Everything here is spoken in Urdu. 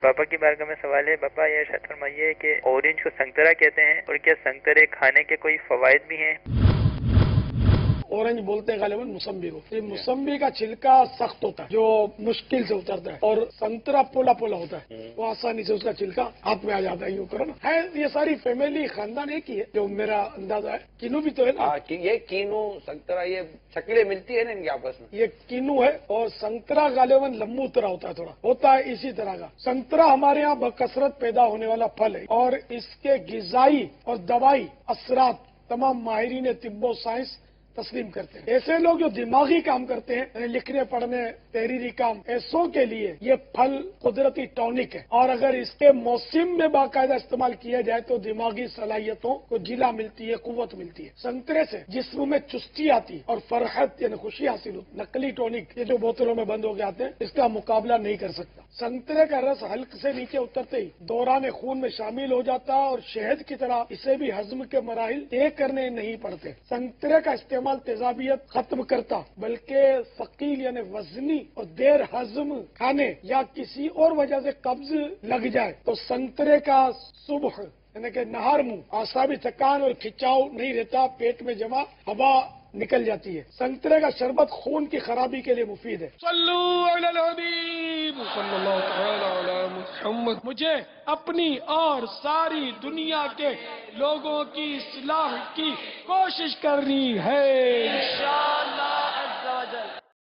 پاپا کی بارگاہ میں سوال ہے، پاپا یہ ارشاد فرمائیے کہ اورنج کو سنترا کہتے ہیں، اور کیا سنترے کھانے کے کوئی فوائد بھی ہیں؟ اورنج بولتے ہیں غالباً موسمبی کو. یہ موسمبی کا چھلکا سخت ہوتا ہے جو مشکل سے اترتا ہے، اور سنترا پولا پولا ہوتا ہے، وہ آسانی سے اس کا چھلکا ہاتھ میں آ جاتا ہے. یوں کرو نا، ہے یہ ساری فیملی خاندان ایک ہی ہے جو میرا اندازہ ہے. کینو بھی تو ہے نا. یہ کینو سنترا یہ شکلیں ملتی ہے نا ان کے آپس میں. یہ کینو ہے، اور سنترا غالباً لمبو طرح ہوتا ہے، تھوڑا ہوتا ہے اسی طرح کا. سنترا ہمارے یہاں بکثرت پیدا ہونے والا پھل ہے، اور اس کے غذائی اور دوائی اثرات تمام ماہرین طب و سائنس تسلیم کرتے ہیں. ایسے لوگ جو دماغی کام کرتے ہیں، یعنی لکھنے پڑھنے تحریری کام، ایسوں کے لیے یہ پھل قدرتی ٹونک ہے، اور اگر اس کے موسم میں باقاعدہ استعمال کیا جائے تو دماغی صلاحیتوں کو جلا ملتی ہے، قوت ملتی ہے. سنترے سے جسم میں چستی آتی اور فرحت یعنی خوشی حاصل ہوتی. نقلی ٹونک یہ جو بوتلوں میں بند ہو کے آتے ہیں، اس کا مقابلہ نہیں کر سکتا. سنترے کا رس حلق سے نیچے اترتے ہی دوران خون میں شامل ہو جاتا، اور شہد کی طرح اسے بھی ہضم کے مراحل طے کرنے نہیں پڑتے. سنترے کا استعمال تیزابیت ختم کرتا، بلکہ ثقیل یعنی وزنی اور دیر ہضم کھانے یا کسی اور وجہ سے قبض لگ جائے تو سنترے کا صبح یعنی کہ نہار منہ اعصابی تھکان اور کھچاؤ نہیں رہتا، پیٹ میں جمع ہوا نکل جاتی ہے. سنترے کا شربت خون کی خرابی کے لیے مفید ہے. صلو علی الحبیب صلی اللہ تعالی علی محمد. مجھے اپنی اور ساری دنیا کے لوگوں کی اصلاح کی کوشش کرنی ہے.